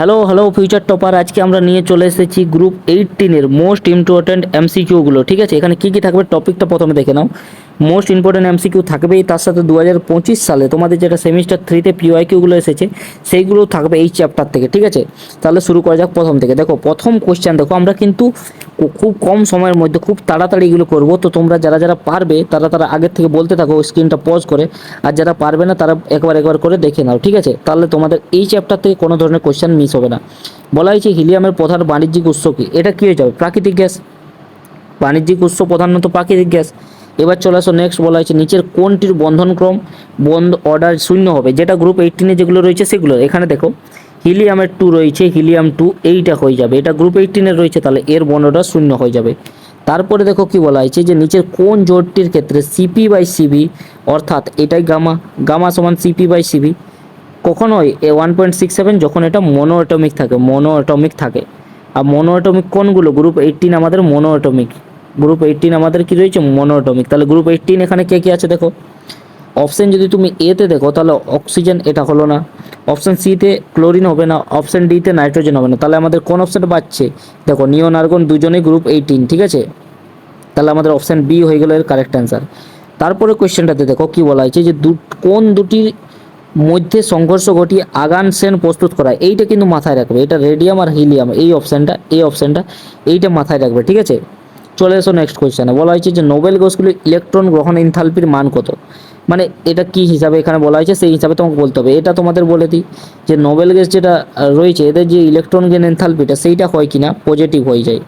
Hello hello future topper, আজকে আমরা নিয়ে চলে এসেছি গ্রুপ 18-এর মোস্ট ইম্পর্ট্যান্ট এমসিকিউগুলো। ঠিক আছে, এখানে কী কী থাকবে টপিকটা প্রথমে দেখে নাও। মোস্ট ইম্পর্ট্যান্ট এমসিকিউ থাকবেই, তার সাথে 2025 সালে তোমাদের যেটা সেমিস্টার 3-তে পিওয়াইকিউগুলো এসেছে সেইগুলো থাকবে এই চ্যাপ্টার থেকে। ঠিক আছে, তাহলে শুরু করা যাক প্রথম থেকে। দেখো প্রথম কোশ্চেন, দেখো আমরা কিন্তু খুব কম সময়ের মধ্যে খুব তাড়াতাড়ি এগুলো করবো, তো তোমরা যারা যারা পারবে তারা আগের থেকে বলতে থাকো স্ক্রিনটা পজ করে, আর যারা পারবে না তারা একবার করে দেখে নাও। ঠিক আছে, তাহলে তোমাদের এই চ্যাপ্টার থেকে কোনো ধরনের কোশ্চেন মিস হবে না। বলা হয়েছে হিলিয়ামের প্রধান বাণিজ্যিক উৎস কি? এটা কী হয়ে যাবে? প্রাকৃতিক গ্যাস। বাণিজ্যিক উৎস প্রধানত প্রাকৃতিক গ্যাস। এবার চলে আসো নেক্সট। বলা হয়েছে নিচের কোনটির বন্ধনক্রম বন্ধ অর্ডার শূন্য হবে? যেটা গ্রুপ 18-এ যেগুলো রয়েছে সেগুলো। এখানে দেখো হিলিয়ামের 2 রয়েছে, হিলিয়াম 2 এইটা হয়ে যাবে, এটা গ্রুপ 18-এর রয়েছে, তাহলে এর বর্ণটা শূন্য হয়ে যাবে। তারপরে দেখো কি বলা হয়েছে যে নিচের কোন জোটটির ক্ষেত্রে সিপি/সিবি অর্থাৎ এটাই গামা, গামা সমান সিপি/সিবি কখনোই 1.67 যখন এটা মোনো অ্যাটমিক থাকে, মোনো অ্যাটমিক থাকে। আর মোনো অ্যাটমিক কোনগুলো? গ্রুপ 18 আমাদের মোনো অ্যাটমিক, গ্রুপ 18 আমাদের কি রয়েছে? Mono atomic. তাহলে গ্রুপ 18 এখানে কে কে আছে দেখো। অপশন যদি তুমি এতে দেখো তাহলে অক্সিজেন, এটা হলো না। অপশন সিতে ক্লোরিন হবে না, অপশন ডিতে নাইট্রোজেন হবে না। তাহলে আমাদের কোন অপশনটা বাঁচছে? দেখো নিয়ন আর্গন দুজনেই গ্রুপ 18। ঠিক আছে, তাহলে আমাদের অপশন বি হয়ে গেল এর কারেক্ট অ্যান্সার। তারপরে কোয়েশ্চেনটাতে দেখো কি বলা হয়েছে যে কোন দুটির মধ্যে সংঘর্ষ ঘটিয়ে আগান শ্রেণ প্রস্তুত করা? এইটা কিন্তু মাথায় রাখবে, এটা রেডিয়াম আর হিলিয়াম, এই অপশানটা এইটা মাথায় রাখবে। ঠিক আছে, চলে এসো নেক্সট কোয়েশ্চেনে। বলা হয়েছে যে নোবেল গ্যাসগুলি ইলেকট্রন গ্রহণ এনথালপির মান কত? মানে এটা কি হিসাবে এখানে বলা হয়েছে সেই হিসাবে তোমাকে বলতে হবে। এটা তোমাদের বলে দিই যে নোবেল গ্যাস যেটা রয়েছে এদের যে ইলেকট্রন গেন এনথালপিটা সেইটা হয় কিনা পজিটিভ হয়ে যায়,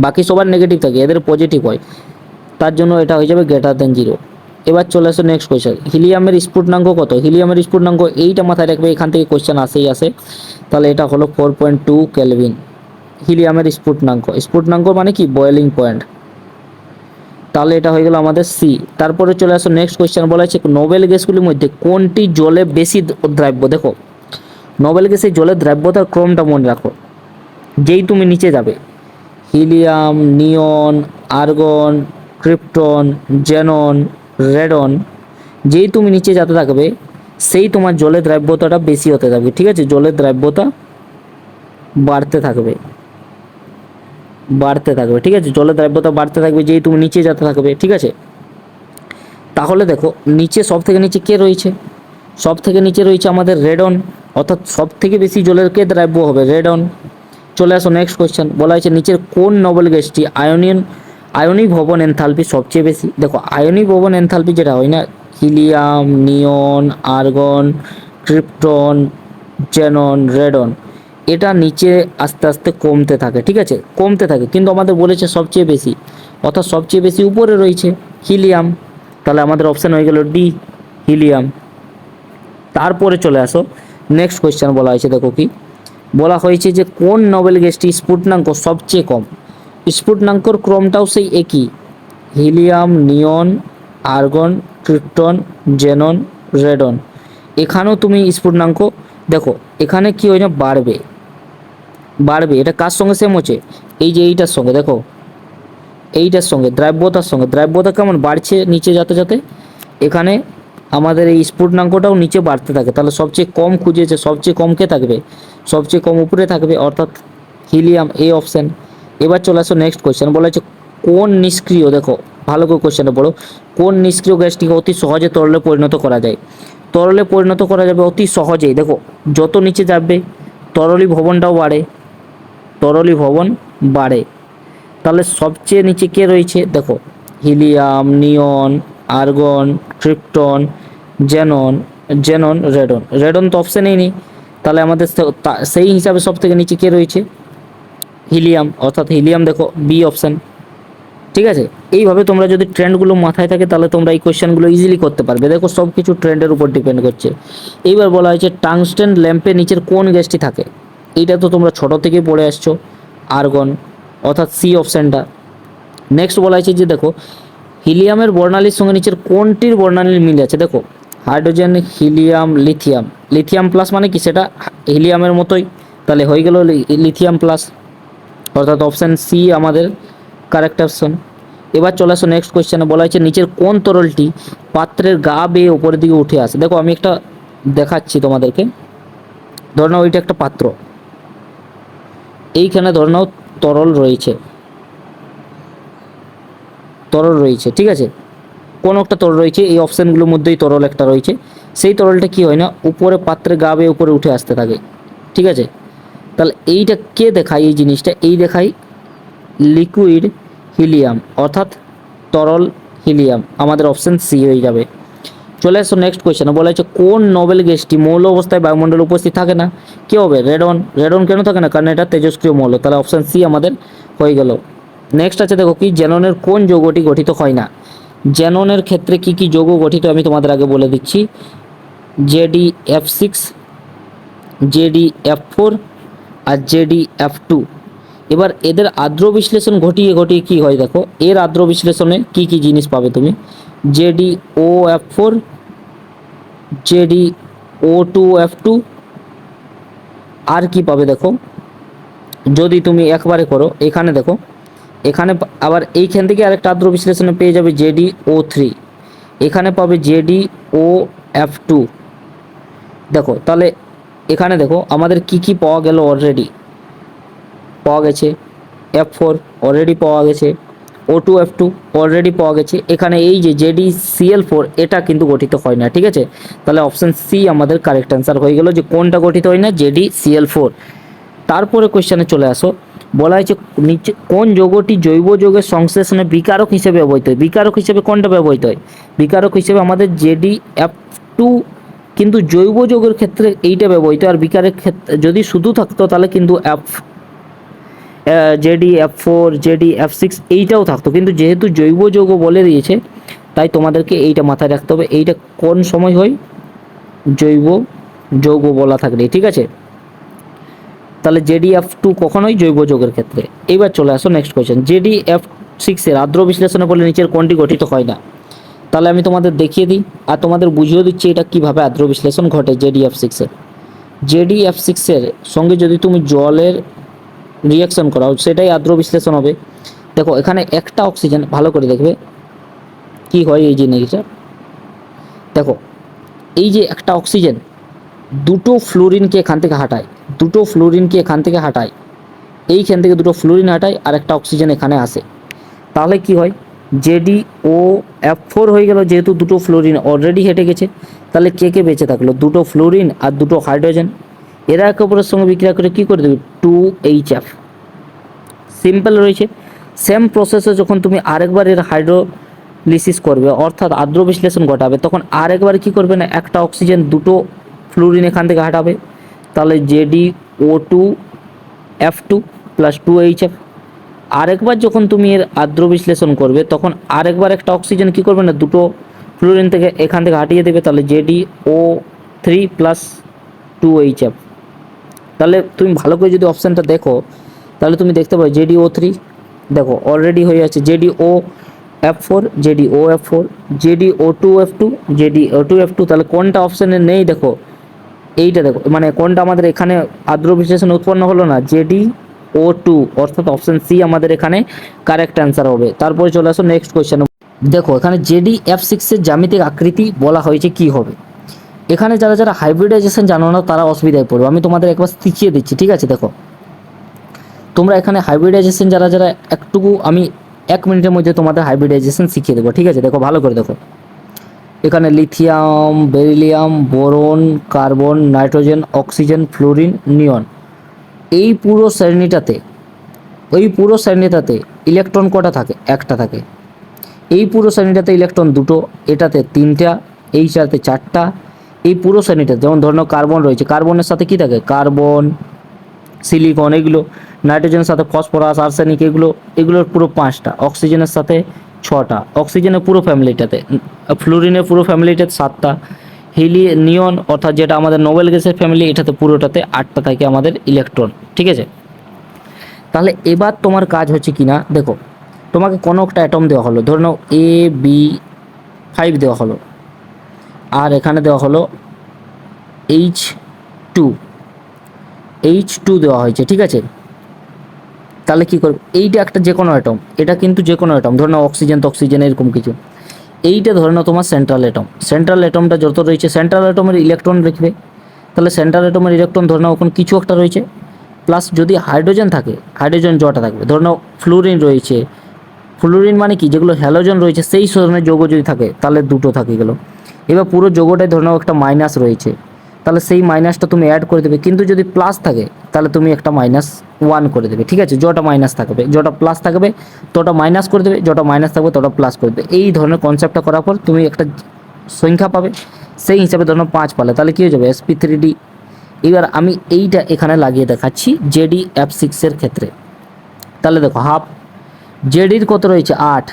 বাকি সবার নেগেটিভ থাকে, এদের পজিটিভ হয়, তার জন্য এটা হয়ে যাবে গ্রেটার দেন 0। এবার চলে আসো নেক্সট কোয়েশ্চেন। হিলিয়ামের স্ফুটনাঙ্ক কত? হিলিয়ামের স্ফুটনাঙ্ক এইটা মাথায় রাখবে, এখান থেকে কোয়েশ্চেন আসে। তাহলে এটা হলো 4.2 কেলভিন হিলিয়ামের স্ফুটনাঙ্ক মানে কি? Boiling point. তাহলে এটা হয়ে গেল আমাদের সি। তারপরে চলে আসো নেক্সট কোয়েশ্চেন। বলা হয়েছে নোবেল গ্যাসগুলির মধ্যে কোনটি জলে বেশি দ্রাব্য? দেখো নোবেল গ্যাসের জলের দ্রাব্যতার ক্রমটা মনে রাখো। যেই তুমি নিচে যাবে হিলিয়াম, নিয়ন, আর্গন, ক্রিপ্টন, জেনন, রেডন, যেই তুমি নিচে যেতে থাকবে সেই তোমার জলের দ্রাব্যতাটা বেশি হতে থাকবে। ঠিক আছে, জলের দ্রাব্যতা বাড়তে থাকবে। ঠিক আছে, জলের দ্রাব্যতা বাড়তে থাকবে যেই তুমি নিচে যেতে থাকবে। ঠিক আছে, তাহলে দেখো নিচে সব থেকে নিচে কে রয়েছে? সব থেকে নিচে রয়েছে আমাদের রেডন, অর্থাৎ সব থেকে বেশি জলের কে দ্রাব্য হবে? রেডন। চলে আসো নেক্সট কোয়েশ্চেন। বলা হয়েছে নিচের কোন নোবেল গ্যাসটি আয়নিক ভবন এনথালপি সবচেয়ে বেশি? দেখো আয়নিক ভবন এনথালপি যেটা হয় না, হিলিয়াম, নিয়ন, আর্গন, ক্রিপ্টন, জেনন, রেডন, এটা নিচে আস্তে আস্তে কমতে থাকে। ঠিক আছে, কমতে থাকে, কিন্তু আমাদের বলেছে সবচেয়ে বেশি, অর্থাৎ সবচেয়ে বেশি উপরে রয়েছে হিলিয়াম। তাহলে আমাদের অপশান হয়ে গেল ডি, হিলিয়াম। তারপরে চলে আসো নেক্সট কোয়েশ্চেন। বলা হয়েছে দেখো কি বলা হয়েছে যে কোন নোবেল গ্যাসটি স্ফুটনাঙ্ক সবচেয়ে কম? স্ফুটনাঙ্কর ক্রমটাও সেই একই, হিলিয়াম, নিয়ন, আর্গন, ক্রিপ্টন, জেনন, রেডন। এখানেও তুমি স্ফুটনাঙ্ক দেখো, এখানে কি হয় না, বাড়বে। এটা কার সঙ্গে সেম হচ্ছে? এই যে এইটার সঙ্গে, দেখো এইটার সঙ্গে দ্রাব্যতা কেমন বাড়ছে নিচে যেতে যেতে, এখানে আমাদের এই স্ফুটনাঙ্কটাও নিচে বাড়তে থাকে। তাহলে সবচেয়ে কম খুঁজেছে, সবচেয়ে কম কে থাকবে? সবচেয়ে কম উপরে থাকবে, অর্থাৎ হিলিয়াম, এই অপশান। এবার চলে আসো নেক্সট কোয়েশ্চেন। বলা হচ্ছে কোন নিষ্ক্রিয়, দেখো ভালো করে কোয়েশ্চেনটা পড়ো, কোন নিষ্ক্রিয় গ্যাসটিকে অতি সহজে তরলে পরিণত করা যায়? তরলে পরিণত করা যাবে অতি সহজেই। দেখো যত নিচে যাবে তরলী ভবনটাও বাড়ে। তাহলে সবচেয়ে নিচে কে রয়েছে? দেখো হিলিয়াম, নিয়ন, আর্গন, ক্রিপ্টন, জেনন, রেডন তো অপশানেই নেই। তাহলে আমাদের সেই হিসাবে সব থেকে নিচে কে রয়েছে? হিলিয়াম, অর্থাৎ হিলিয়াম দেখো বি অপশান। ঠিক আছে, এইভাবে তোমরা যদি ট্রেন্ডগুলো মাথায় থাকে তাহলে তোমরা এই কোয়েশ্চেনগুলো ইজিলি করতে পারবে। দেখো সব কিছু ট্রেন্ডের উপর ডিপেন্ড করছে। এইবার বলা হয়েছে টাংস্টেন ল্যাম্পে নিচের কোন গ্যাসটি থাকে? এইটা তো তোমরা ছোট থেকে পড়ে আসছো, আর্গন, অর্থাৎ সি অপশানটা। নেক্সট বলা হয়েছে যে দেখো হিলিয়ামের বর্ণালীর সঙ্গে নিচের কোনটির বর্ণালীর মিল আছে? দেখো হাইড্রোজেন, হিলিয়াম, লিথিয়াম প্লাস মানে কি? সেটা হিলিয়ামের মতোই, তাহলে হয়ে গেল লিথিয়াম প্লাস, অর্থাৎ অপশান সি আমাদের কারেক্ট অপশন। এবার চলে আসো নেক্সট কোয়েশ্চেনে। বলা হয়েছে নিচের কোন তরলটি পাত্রের গা বেয়ে উপরের দিকে উঠে আসে? দেখো আমি একটা দেখাচ্ছি তোমাদেরকে। ধরো ওইটা একটা পাত্র, এইখানে ধরে নাও তরল রয়েছে, তরল রয়েছে, ঠিক আছে, কোনো একটা তরল রয়েছে, এই অপশানগুলোর মধ্যেই তরল একটা রয়েছে, সেই তরলটা কি হয় না উপরে পাত্রে গা বেয়ে উপরে উঠে আসতে থাকে, ঠিক আছে। তাহলে এইটা কে দেখায়, এই জিনিসটা এই দেখায় লিকুইড হিলিয়াম, অর্থাৎ তরল হিলিয়াম, আমাদের অপশান সি হয়ে যাবে। চলে আসো নেক্সট কোয়েশ্চেনে, বলা হচ্ছে কোন নোবেল গ্যাসটি মৌল অবস্থায় বায়ুমণ্ডলে উপস্থিত থাকে না? কী হবে? রেডন। রেডন কেন থাকে না? কারণ এটা তেজস্ক্রিয় মৌল, তাহলে অপশান সি আমাদের হয়ে গেল। নেক্সট আছে দেখো কি, জ্যাননের কোন যৌগটি গঠিত হয় না? জ্যাননের ক্ষেত্রে কি কি যৌগ গঠিত আমি তোমাদের আগে বলে দিচ্ছি। JdF6, JdF4 আর JdF2। এবার এদের আদ্র বিশ্লেষণ ঘটিয়ে ঘটিয়ে কি হয় দেখো, এর আদ্র বিশ্লেষণে কি কি জিনিস পাবে তুমি, JdOF4, JdO2F2, আর কি পাবে দেখো, যদি তুমি একবারে করো এখানে দেখো, এখানে আবার এইখান থেকে আরেকটা আদ্র বিশ্লেষণে পেয়ে যাবে JdO3, এখানে পাবে JdOF2। দেখো তাহলে এখানে দেখো আমাদের কি কি পাওয়া গেল, অলরেডি পাওয়া গেছে F4, অলরেডি পাওয়া গেছে O2F2, অলরেডি পাওয়া গেছে। এখানে এই যে JdCl4 এটা কিন্তু গঠিত হয় না, ঠিক আছে। তাহলে অপশান সি আমাদের কারেক্ট অ্যান্সার হয়ে গেল, যে কোনটা গঠিত হয় না, JdCl4। তারপরে কোয়েশ্চেনে চলে আসো, বলা হয়েছে নিচে কোন যৌগটি জৈব যৌগের সংশ্লেষণে বিকারক হিসেবে ব্যবহৃত হয়? বিকারক হিসেবে কোনটা ব্যবহৃত হয়? বিকারক হিসেবে আমাদের JdF2, কিন্তু জৈব যৌগের ক্ষেত্রে এইটা ব্যবহৃত, আর বিকারের ক্ষেত্রে যদি শুধু থাকতো তাহলে কিন্তু JdF4, JdF6 এইটাও থাকতো, কিন্তু যেহেতু জৈব যৌগ বলে দিয়েছে তাই তোমাদেরকে এইটা মাথায় রাখতে হবে, এইটা কোন সময় হয়, জৈব যৌগ বলা থাকলে, ঠিক আছে। তাহলে JdF2 কখনোই জৈব যৌগের ক্ষেত্রে। এবার চলে আসো নেক্সট কোয়েশ্চেন, JdF6 এর আদ্র বিশ্লেষণে বলে নিচের কোনটি গঠিত হয় না? তাহলে আমি তোমাদের দেখিয়ে দিই আর তোমাদের বুঝিয়ে দিচ্ছি এটা কিভাবে আদ্র বিশ্লেষণ ঘটে JdF6 এর। JdF6 এর সঙ্গে যদি তুমি জলের রিয়াকশন করাও সেটাই আদ্র বিশ্লেষণ হবে। দেখো এখানে একটা অক্সিজেন, ভালো করে দেখবে কি হয় এই জিনিসটা, দেখো এই যে একটা অক্সিজেন দুটো ফ্লোরিনকে এখান থেকে হাঁটায়, দুটো ফ্লোরিনকে এখান থেকে হাঁটায়, এইখান থেকে দুটো ফ্লোরিন হাঁটায় আর একটা অক্সিজেন এখানে আসে, তাহলে কি হয়, JdOF4 হয়ে গেল, যেহেতু দুটো ফ্লোরিন অলরেডি হেঁটে গেছে, তাহলে কে কে বেঁচে থাকলো, দুটো ফ্লোরিন আর দুটো হাইড্রোজেন, এরা একে অপরের সঙ্গে বিক্রিয়া করে কী করে দেবে, 2HF। সিম্পল রয়েছে। সেম প্রসেসে যখন তুমি আরেকবার এর হাইড্রোলিসিস করবে, অর্থাৎ আদ্র বিশ্লেষণ ঘটাবে, তখন আরেকবার কি করবে না, একটা অক্সিজেন দুটো ফ্লোরিন এখান থেকে হাঁটাবে, তাহলে JdO2F2 প্লাস 2HF। আরেকবার যখন তুমি এর আদ্র বিশ্লেষণ করবে তখন আরেকবার একটা অক্সিজেন কি করবে না, দুটো ফ্লোরিন থেকে এখান থেকে হাঁটিয়ে দেবে, তাহলে JdO3 প্লাস 2HF। তাহলে তুমি ভালো করে যদি অপশানটা দেখো তাহলে তুমি দেখতে পাবে JdO3 দেখো অলরেডি হয়ে আছে, JdOF4, JdOF4, JdO2F2, JdO2F2, তাহলে কোনটা অপশানে নেই দেখো, এইটা দেখো, মানে কোনটা আমাদের এখানে আদ্র বিশ্লেষণ উৎপন্ন হলো না, JdO2, অর্থাৎ অপশান সি আমাদের এখানে কারেক্ট অ্যান্সার হবে। তারপরে চলে আসো নেক্সট কোয়েশ্চেন, দেখো এখানে JdF6 এর জ্যামিতিক আকৃতি বলা হয়েছে কি হবে? এখানে যারা যারা হাইব্রিডাইজেশন জানো না তারা অসুবিধায় পড়বে, আমি তোমাদের একবার শিখিয়ে দিচ্ছি, ঠিক আছে। দেখো তোমরা এখানে হাইব্রিডাইজেশন যারা যারা একটুকু, আমি 1 মিনিটের মধ্যে তোমাদের হাইব্রিডাইজেশন শিখিয়ে দেবো, ঠিক আছে। দেখো ভালো করে দেখো, এখানে lithium, beryllium, boron, carbon, nitrogen, oxygen, fluorine, neon, এই পুরো শ্রেণীটাতে, ওই পুরো শ্রেণীটাতে ইলেকট্রন কটা থাকে, একটা থাকে। এই পুরো শ্রেণীটাতে ইলেকট্রন দুটো, এটাতে তিনটা, এইটাতে চারটা। এই পুরো শ্রেণীটা যেমন ধরে নাও কার্বন রয়েছে, কার্বনের সাথে কি থাকে, কার্বন, সিলিকন, এগুলো, নাইট্রোজেনের সাথে ফসফরাস, আর্সেনিক, এগুলোর পুরো 5টা, অক্সিজেনের সাথে 6টা, অক্সিজেনের পুরো ফ্যামিলিটাতে, ফ্লোরিনের পুরো ফ্যামিলিটাতে 7টা, নিয়ন অর্থাৎ যেটা আমাদের নোবেল গ্যাসের ফ্যামিলি, এটাতে পুরোটাতে 8টা থাকে আমাদের ইলেকট্রন, ঠিক আছে। তাহলে এবার তোমার কাজ হচ্ছে কি না, দেখো তোমাকে কোনো একটা অ্যাটম দেওয়া হলো, ধরে নাও AB5 দেওয়া হলো, আর এখানে দেওয়া হলো H2 দেওয়া হয়েছে, ঠিক আছে। তাহলে কী করবে, এইটা একটা যে কোনো অ্যাটম, এটা কিন্তু যে কোনো অ্যাটম, ধরে নাও অক্সিজেন তো অক্সিজেন, এরকম কিছু, এইটা ধরে নাও তোমার সেন্ট্রাল অ্যাটম, সেন্ট্রাল অ্যাটমটা যত রয়েছে সেন্ট্রাল অ্যাটমের ইলেকট্রন লিখবে, তাহলে সেন্ট্রাল অ্যাটমের ইলেকট্রন ধরে নাও ওখানে কিছু একটা রয়েছে, প্লাস যদি হাইড্রোজেন থাকে, হাইড্রোজেন জটা থাকবে। ধরে নাও ফ্লুরিন রয়েছে, ফ্লুরিন মানে কি, যেগুলো হ্যালোজেন রয়েছে সেই ধরনের যৌগ যদি থাকে তাহলে দুটো থাকে গেলো। এবার পুরো যৌগটাই ধরে নাও একটা মাইনাস রয়েছে, তাহলে সেই মাইনাসটা তুমি অ্যাড করে দেবে, কিন্তু যদি প্লাস থাকে তাহলে তুমি একটা -1 করে দেবে, ঠিক আছে। যটা মাইনাস থাকবে, যটা প্লাস থাকবে তটা মাইনাস করে দেবে, যটা মাইনাস থাকবে তটা প্লাস করে দেবে। এই ধরনের কনসেপ্টটা করার পর তুমি একটা সংখ্যা পাবে, সেই হিসাবে ধরো 5 পালে, তাহলে কী হয়ে যাবে sp3d। এবার আমি এইটা এখানে লাগিয়ে দেখাচ্ছি JdF6 এর ক্ষেত্রে। তাহলে দেখো হাফ জেডির কত রয়েছে 8,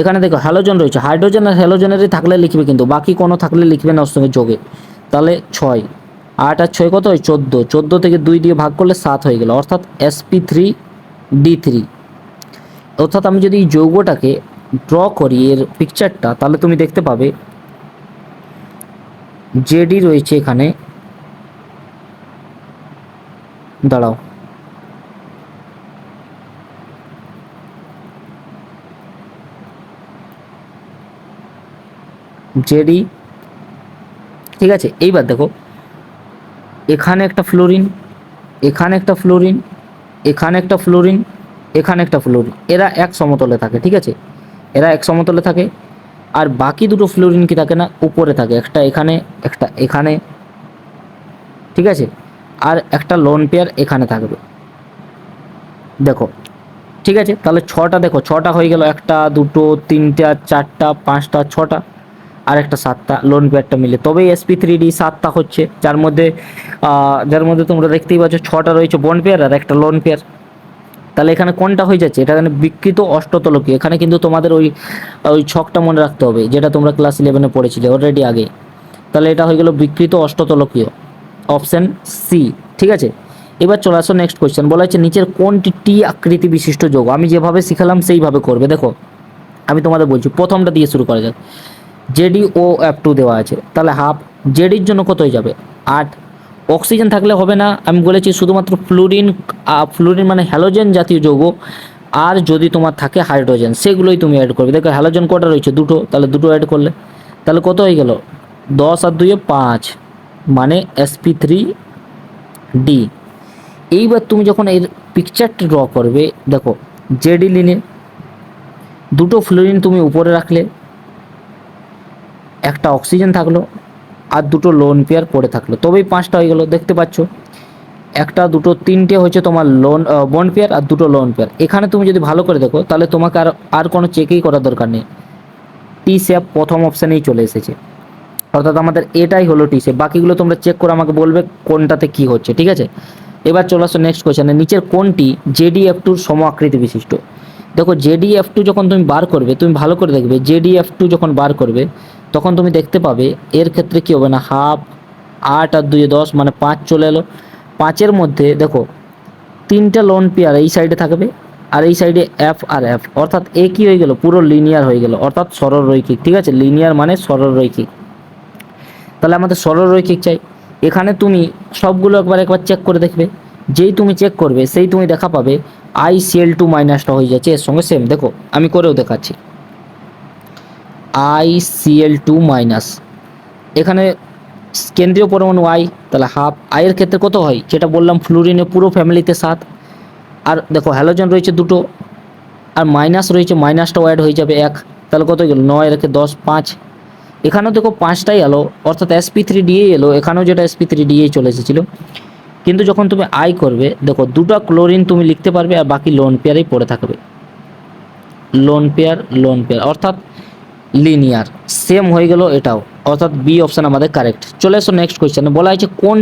এখানে দেখো হ্যালোজেন রয়েছে, হাইড্রোজেন আর হ্যালোজেনেরই থাকলে লিখবে, কিন্তু বাকি কোনো থাকলে লিখবে না ওর সঙ্গে যোগে। তাহলে 6, 8 আর 6 কত হয় 14, 14 থেকে 2 দিয়ে ভাগ করলে 7 হয়ে গেল, অর্থাৎ sp3d3। অর্থাৎ আমি যদি এই যৌগটাকে ড্র করি এর পিকচারটা, তাহলে তুমি দেখতে পাবে জেডি রয়েছে এখানে, দাঁড়াও জেডি, ঠিক আছে। এইবার দেখো এখানে একটা ফ্লোরিন, এখানে একটা ফ্লোরিন, এখানে একটা ফ্লোরিন, এখানে একটা ফ্লোরিন, এরা এক সমতলে থাকে, ঠিক আছে, এরা এক সমতলে থাকে। আর বাকি দুটো ফ্লোরিন কি থাকে না, উপরে থাকে, একটা এখানে একটা এখানে, ঠিক আছে। আর একটা লোন পেয়ার এখানে থাকবে, দেখো, ঠিক আছে। তাহলে 6টা, দেখো 6টা হয়ে গেল, 1 2 3 4 5 6টা, আর একটা 7টা লোন পেয়ারটা মিলে, তবেই sp3d 7টা হচ্ছে, যার মধ্যে তোমরা দেখতেই পাচ্ছ 6টা রয়েছে বন্ড পেয়ার আর একটা লোন পেয়ার। তাহলে এখানে কোনটা হয়ে যাচ্ছে, এটা এখানে বিকৃত অষ্টতলকীয়। এখানে কিন্তু তোমাদের ওই ওই ছকটা মনে রাখতে হবে, যেটা তোমরা ক্লাস 11-এ পড়েছিলে অলরেডি আগে। তাহলে এটা হয়ে গেল বিকৃত অষ্টতলকীয়, অপশান সি, ঠিক আছে। এবার চলে আসো নেক্সট কোয়েশ্চেন। বলা হচ্ছে নিচের কোনটি টি আকৃতি বিশিষ্ট যৌগ। আমি যেভাবে শিখালাম সেইভাবে করবে। দেখো আমি তোমাদের বলছি, প্রথমটা দিয়ে শুরু করা যাক। JdOF2 দেওয়া আছে, তাহলে হাফ, জেডির জন্য কত হয়ে যাবে 8। অক্সিজেন থাকলে হবে না, আমি বলেছি শুধুমাত্র ফ্লুরিন, ফ্লুরিন মানে হ্যালোজেন জাতীয় যৌগ, আর যদি তোমার থাকে হাইড্রোজেন সেগুলোই তুমি অ্যাড করবে। দেখো হ্যালোজেন কটা রয়েছে, দুটো, তাহলে দুটো অ্যাড করলে তাহলে কত হয়ে গেল 10 আর 2 5, মানে sp3d। এইবার তুমি যখন এর পিকচারটা ড্র করবে, দেখো জেডি লিনে দুটো ফ্লুরিন তুমি উপরে রাখলে, একটা অক্সিজেন থাকলো, আর দুটো লোন পেয়ার পড়ে থাকলো, তবেই 5টা হয়ে গেল। দেখতে পাচ্ছ 1 2 3টে হচ্ছে তোমার বন্ড পেয়ার আর দুটো লোন পেয়ার। এখানে তুমি যদি ভালো করে দেখো তাহলে তোমাকে আর কোনো চেকই করার দরকার নেই, টি শেপ প্রথম অপশানেই চলে এসেছে, অর্থাৎ আমাদের এটাই হলো টি শেপ। বাকিগুলো তোমরা চেক করে আমাকে বলবে কোনটাতে কি হচ্ছে, ঠিক আছে। এবার চলে আসো নেক্সট কোয়েশ্চেনে, নিচের কোনটি JdF2 সম আকৃতি বিশিষ্ট। দেখো JdF2 যখন তুমি বার করবে, তুমি ভালো করে দেখবে, JdF2 যখন বার করবে তখন তুমি দেখতে পাবে এর ক্ষেত্রে কি হবে না, হাফ, 8 আর 2 10, মানে 5 চলে এলো। 5-এর মধ্যে দেখো 3টে লোন পেয়ার এই সাইডে থাকবে, আর এই সাইডে এফ আর এফ, অর্থাৎ এ কি হয়ে গেল, পুরো লিনিয়ার হয়ে গেল, অর্থাৎ সরলরৈখিক, ঠিক আছে। লিনিয়ার মানে সরলরৈখিক, তাহলে আমাদের সরলরৈখিক চাই। এখানে তুমি সবগুলো একবার চেক করে দেখবে, যেই তুমি চেক করবে সেই তুমি দেখা পাবে ICl2 মাইনাসটা হয়ে যাচ্ছে এর সঙ্গে সেম। দেখো আমি করেও দেখাচ্ছি, ICl2 মাইনাস, এখানে কেন্দ্রীয় পরমাণু আই, তাহলে হাফ। আয়ের ক্ষেত্রে কত হয়, যেটা বললাম ফ্লুরিনে পুরো ফ্যামিলিতে 7, আর দেখো হ্যালোজেন রয়েছে দুটো, আর মাইনাস রয়েছে, মাইনাসটাও অ্যাড হয়ে যাবে 1, তাহলে কত গেল 9 রেখে 10 5। এখানেও দেখো 5টাই এলো, অর্থাৎ sp3d এলো, এখানেও যেটা sp3d চলে এসেছিলো। কিন্তু যখন তুমি আই করবে, দেখো দুটো ক্লোরিন তুমি লিখতে পারবে, আর বাকি লোন পেয়ারেই পড়ে থাকবে, লোন পেয়ার, অর্থাৎ লিনিয়ার, সেম হয়ে গেল এটাও, অর্থাৎ বি অপশান আমাদের কারেক্ট। চলে আসো নেক্সট কোয়েশ্চেনে। বলা হয়েছে কোন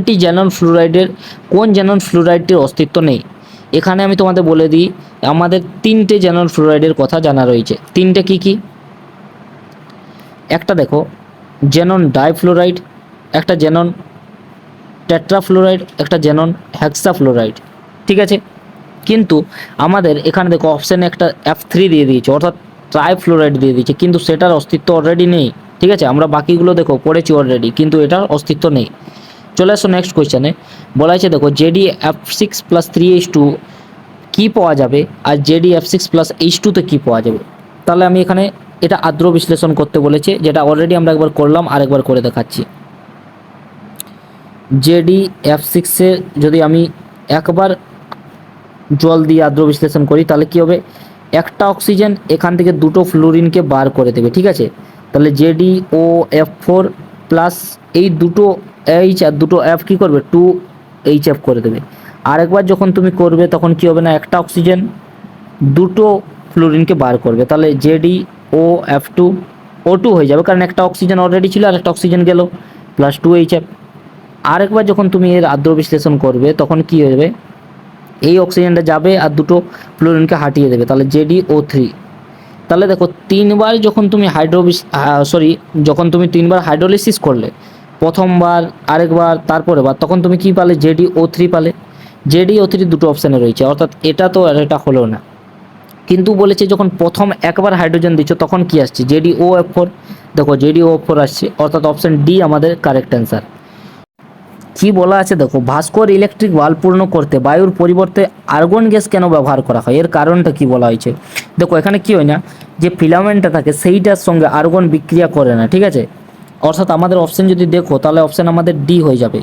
জ্যানন ফ্লুরাইডের অস্তিত্ব নেই। এখানে আমি তোমাদের বলে দিই, আমাদের 3টে জ্যানন ফ্লুরাইডের কথা জানা রয়েছে। 3টে কি কি, একটা দেখো জ্যানন ডাইফ্লোরাইড, একটা জ্যানন টেট্রাফ্লোরাইড, একটা জ্যানন হেক্সাফ্লোরাইড, ঠিক আছে। কিন্তু আমাদের এখানে দেখো অপশানে একটা F3 দিয়ে দিয়েছে, অর্থাৎ ট্রাইফ্লোরাইড দিয়ে দিয়েছে, কিন্তু সেটার অস্তিত্ব অলরেডি নেই, ঠিক আছে। আমরা বাকিগুলো দেখো পড়েছি অলরেডি, কিন্তু এটার অস্তিত্ব নেই। চলে আসো নেক্সট কোয়েশ্চেনে। বলা হয়েছে দেখো JdF6+3H2 কী পাওয়া যাবে, আর JdF6+H2 কী পাওয়া যাবে। তাহলে আমি এখানে এটা আদ্র বিশ্লেষণ করতে বলেছে, যেটা অলরেডি আমরা একবার করলাম, আরেকবার করে দেখাচ্ছি। জেডি F6-এ যদি আমি একবার জল দিয়ে আদ্র বিশ্লেষণ করি তাহলে কি হবে, একটা অক্সিজেন এখান থেকে দুটো ফ্লোরিনকে বার করে দেবে, ঠিক আছে। তাহলে JdOF4 প্লাস এই দুটো এইচ আর দুটো এফ কি করবে, 2HF করে দেবে। আরেকবার যখন তুমি করবে তখন কি হবে না, একটা অক্সিজেন দুটো ফ্লোরিনকে বার করবে, তাহলে JdOF2 O2 হয়ে যাবে, কারণ একটা অক্সিজেন অলরেডি ছিল আর একটা অক্সিজেন গেল, প্লাস 2HF। আরেকবার যখন তুমি এর আদ্র বিশ্লেষণ করবে তখন কি হবে, এই অক্সিজেনটা যাবে আর দুটো ফ্লোরিনকে হাটিয়ে দেবে, তাহলে JdO3। তাহলে দেখো তিনবার যখন তুমি যখন তুমি তিনবার হাইড্রোলিসিস করলে, প্রথমবার, আরেকবার, তারপরে বার, তখন তুমি কি পালে, JdO3 পালে। JdO3 দুটো অপশানে রয়েছে, অর্থাৎ এটা তো আর এটা হলো না। কিন্তু বলেছে যখন প্রথম একবার হাইড্রোজেন দিচ্ছ তখন কি আসছে, JdOF4। দেখো JdOF4 আসছে, অর্থাৎ অপশান ডি আমাদের কারেক্ট অ্যান্সার। কি বলা আছে দেখো, ভাস্কর ইলেকট্রিক বাল্ব পূর্ণ করতে বায়ুর পরিবর্তে আর্গন গ্যাস কেন ব্যবহার করা হয়, এর কারণটা কি বলা হয়েছে। দেখো এখানে কি হয় না, যে ফিলামেন্টটা থাকে সেইটার সঙ্গে আর্গন বিক্রিয়া করে না, ঠিক আছে। অর্থাৎ আমাদের অপশান যদি দেখো তাহলে অপশান আমাদের ডি হয়ে যাবে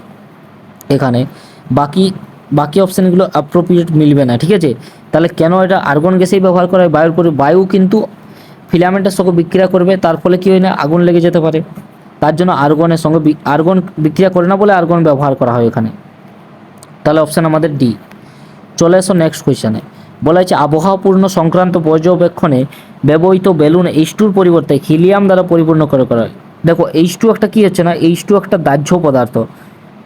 এখানে, বাকি বাকি অপশানগুলো অ্যাপ্রোপ্রিয়েট মিলবে না, ঠিক আছে। তাহলে কেন এটা আর্গন গ্যাসেই ব্যবহার করা হয়, বায়ু কিন্তু ফিলামেন্টের সঙ্গে বিক্রিয়া করবে, তার ফলে কি হয় না, আগুন লেগে যেতে পারে। তার জন্য আর্গনের সঙ্গে আর্গন বিক্রিয়া করে না বলে আর্গন ব্যবহার করা হয় এখানে। তাহলে অপশান আমাদের ডি। চলে এসো নেক্সট কোয়েশ্চেনে। বলা হয়েছে আবহাওয়াপূর্ণ সংক্রান্ত পর্যবেক্ষণে ব্যবহৃত বেলুন H2-র পরিবর্তে হিলিয়াম দ্বারা পরিপূর্ণ করে করা হয়। দেখো H2 একটা কী হচ্ছে না, H2 একটা দাহ্য পদার্থ,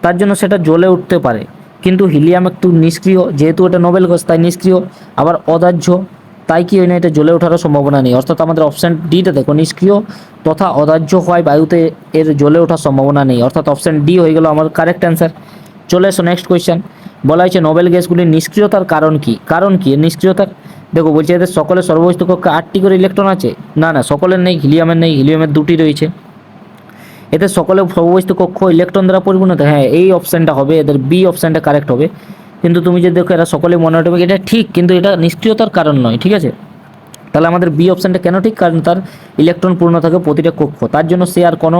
তার জন্য সেটা জ্বলে উঠতে পারে, কিন্তু হিলিয়াম একটু নিষ্ক্রিয়, যেহেতু এটা নোবেল গ্যাস তাই নিষ্ক্রিয়, আবার অদাহ্য, তাই কি হয় না, এটা জ্বলে ওঠারও সম্ভাবনা নেই। অর্থাৎ আমাদের অপশান ডিটা দেখো, নিষ্ক্রিয় তথা অদাহ্য হয় বায়ুতে, এর জ্বলে ওঠার সম্ভাবনা নেই, অর্থাৎ অপশান ডি হয়ে গেল আমার কারেক্ট অ্যান্সার। চলে এসো নেক্সট কোয়েশ্চেন। বলা হয়েছে নোবেল গ্যাসগুলির নিষ্ক্রিয়তার কারণ কি, নিষ্ক্রিয়তার। দেখো বলছে এদের সকলের সর্ববস্তু কক্ষে 8টি করে ইলেকট্রন আছে, না সকলের নেই, হিলিয়ামের 2টি রয়েছে। এদের সকলে সর্ববস্তু কক্ষ ইলেকট্রন দ্বারা পরিপূর্ণ, হ্যাঁ এই অপশানটা হবে, এদের বি অপশানটা কারেক্ট হবে। কিন্তু তুমি যদি দেখো এরা সকলে মনোটোমিক, এটা ঠিক, কিন্তু এটা নিষ্ক্রিয়তার কারণ নয়, ঠিক আছে। তাহলে আমাদের বি অপশানটা কেন ঠিক, কারণ তার ইলেকট্রন পূর্ণ থাকে প্রতিটা কক্ষ, তার জন্য সে আর কোনো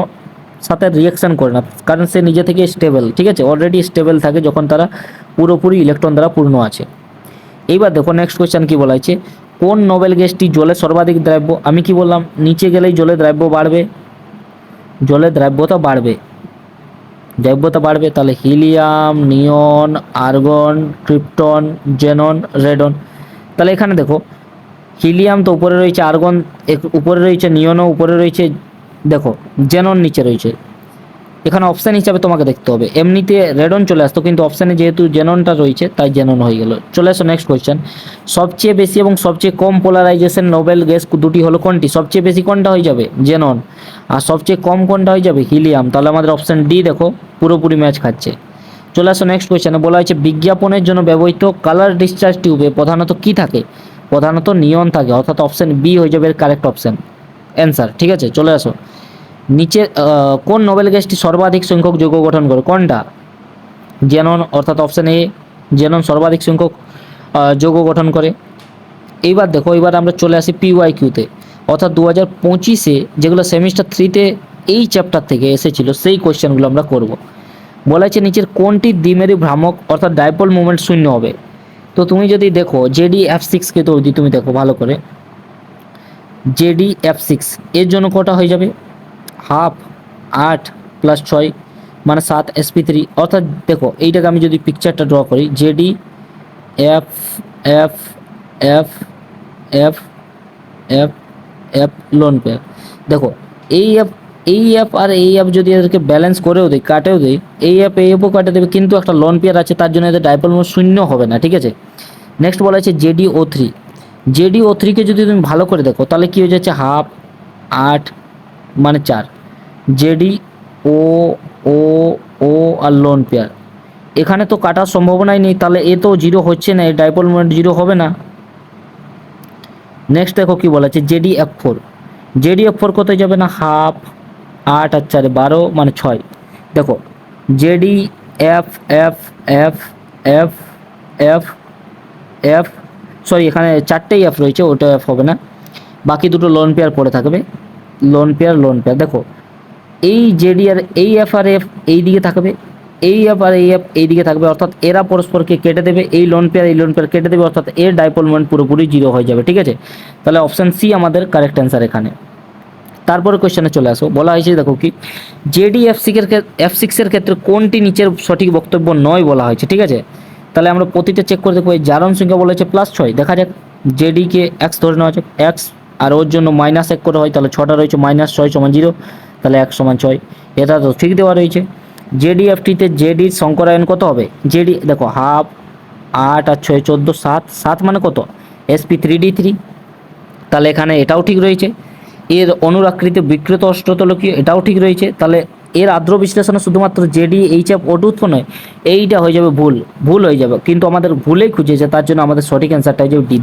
সাথে রিয়াকশান করে না, কারণ সে নিজে থেকে স্টেবল, ঠিক আছে, অলরেডি স্টেবল থাকে যখন তারা পুরোপুরি ইলেকট্রন দ্বারা পূর্ণ আছে। এইবার দেখো নেক্সট কোয়েশ্চেন কি বলা হয়েছে, কোন নোবেল গ্যাসটি জলে সর্বাধিক দ্রাব্য। আমি কি বললাম, নিচে গেলেই জলে দ্রাব্য বাড়বে, জলের দ্রাব্যতা বাড়বে, তাহলে হিলিয়াম, নিয়ন, আর্গন, ক্রিপ্টন, জেনন, রেডন। তাহলে এখানে দেখো হিলিয়াম তো উপরে রয়েছে, আর্গন উপরে রয়েছে, নিয়নও উপরে রয়েছে, দেখো জেনন নিচে রয়েছে। এখানে অপশান হিসাবে তোমাকে দেখতে হবে, এমনিতে রেডন চলে আসতো, কিন্তু অপশানে যেহেতু জেননটা রয়েছে তাই জেনন হয়ে গেল। চলে আসো নেক্সট কোয়েশ্চেন। সবচেয়ে বেশি এবং সবচেয়ে কম পোলারাইজেশন নোবেল গ্যাস দুটি হলো কোনটি, সবচেয়ে বেশি কোনটা হয়ে যাবে, জেনন, আর সবচেয়ে কম কোনটা হয়ে যাবে, হিলিয়াম। তাহলে আমাদের অপশান ডি দেখো পুরোপুরি ম্যাচ খাচ্ছে। চলে আসো নেক্সট কোয়েশ্চেনে। বলা হয়েছে বিজ্ঞাপনের জন্য ব্যবহৃত কালার ডিসচার্জ টিউবে প্রধানত কি থাকে, প্রধানত নিয়ন থাকে, অর্থাৎ অপশান বি হয়ে যাবে কারেক্ট অপশান অ্যান্সার, ঠিক আছে। চলে আসো নিচে, কোন নোবেল গ্যাসটি সর্বাধিক সংখ্যক যৌগ গঠন করে, কোনটা, জেনন, অর্থাৎ অপশান এ জেনন সর্বাধিক সংখ্যক যৌগ গঠন করে। এইবার দেখো, এবার আমরা চলে আসি PYQতে, অর্থাৎ 2025-এ যেগুলো সেমিস্টার 3-তে এই চ্যাপ্টার থেকে এসেছিল সেই কোয়েশ্চেনগুলো আমরা করব। বলা হয়েছে নিচের কোনটি দ্বিমেরু ভ্রামক অর্থাৎ ডাইপোল মোমেন্ট শূন্য হবে। তো তুমি যদি দেখো JdF6-কে তো তুমি দেখো ভালো করে, JdF6 এর জন্য কটা হয়ে যাবে, হাফ, 8 + 6 মানে 7 sp3। অর্থাৎ দেখো এইটাকে আমি যদি পিকচারটা ড্র করি, JdF F F F F F lone pair. দেখো এই অ্যাপ আর এই অ্যাপ যদি এদেরকে ব্যালেন্স করেও দেয়, কাটেও দেয়, এই অ্যাপও কাটে দেবে, কিন্তু একটা লোন পেয়ার আছে, তার জন্য এদের ডাইপোল মোমেন্ট শূন্য হবে না, ঠিক আছে। নেক্সট বলা হচ্ছে JdO3-কে যদি তুমি ভালো করে দেখো তাহলে কী হয়ে যাচ্ছে, হাফ, 8 মানে 4, JdO ও ও আর লোন পেয়ার, এখানে তো কাটার সম্ভাবনাই নেই, তাহলে এ তো জিরো হচ্ছে না, এই ডাইপোল মোমেন্ট জিরো হবে না। নেক্সট দেখো কি বলা আছে, JdF4 কোথায় যাবে না, হাফ, 8 আর 4 12 মানে 6। দেখো JdF F F F F F sorry এখানে 4টেই F রয়েছে, ওটা F হবে না, বাকি দুটো লোন পেয়ার পড়ে থাকবে, লোন পেয়ার। দেখো এই JD আর এই F আর F এই দিকে থাকবে, এই অ্যাপ আর এই অ্যাপ এইদিকে থাকবে, অর্থাৎ এরা পরস্পরকে কেটে দেবে, এই লোন পেয়ার এই লোন পেয়ার কেটে দেবে, অর্থাৎ এর ডাইপোল মোমেন্ট পুরোপুরি জিরো হয়ে যাবে। ঠিক আছে, তাহলে অপশান সি আমাদের কারেক্ট অ্যান্সার এখানে। তারপরে কোয়েশ্চেনে চলে আসো, বলা হয়েছে দেখো কি জেডি F6 এর ক্ষেত্রে কোনটি নিচের সঠিক বক্তব্য নয় বলা হয়েছে। ঠিক আছে, তাহলে আমরা প্রতিটা চেক করে দেখবো। এই জারণ সংখ্যা বলা হয়েছে +6, দেখা যাক জেডিকে এক্স ধরে নেওয়া যাক, এক্স আর ওর জন্য -1 করে হয়, তাহলে 6টা রয়েছে, -6 = 0, তাহলে 1 = 6, এটা তো ঠিক দেওয়া রয়েছে। জেডিএফটিতে জেডির সংকরায়ন কত হবে, জেডি দেখো হাফ, 8 আর 6 14, 7 7 মানে কত, sp3d3, তাহলে এখানে এটাও ঠিক রয়েছে। এর অনুরাকৃতি বিকৃত অষ্টতলকীয়, এটাও ঠিক রয়েছে। তাহলে এর আদ্র বিশ্লেষণে শুধুমাত্র জেডি এইচএফ ওটু উৎপন্ন হয়, এইটা হয়ে যাবে ভুল হয়ে যাবে, কিন্তু আমাদের ভুলেই খুঁজেছে, তার জন্য আমাদের সঠিক অ্যান্সারটা হয়ে যাবে ডি।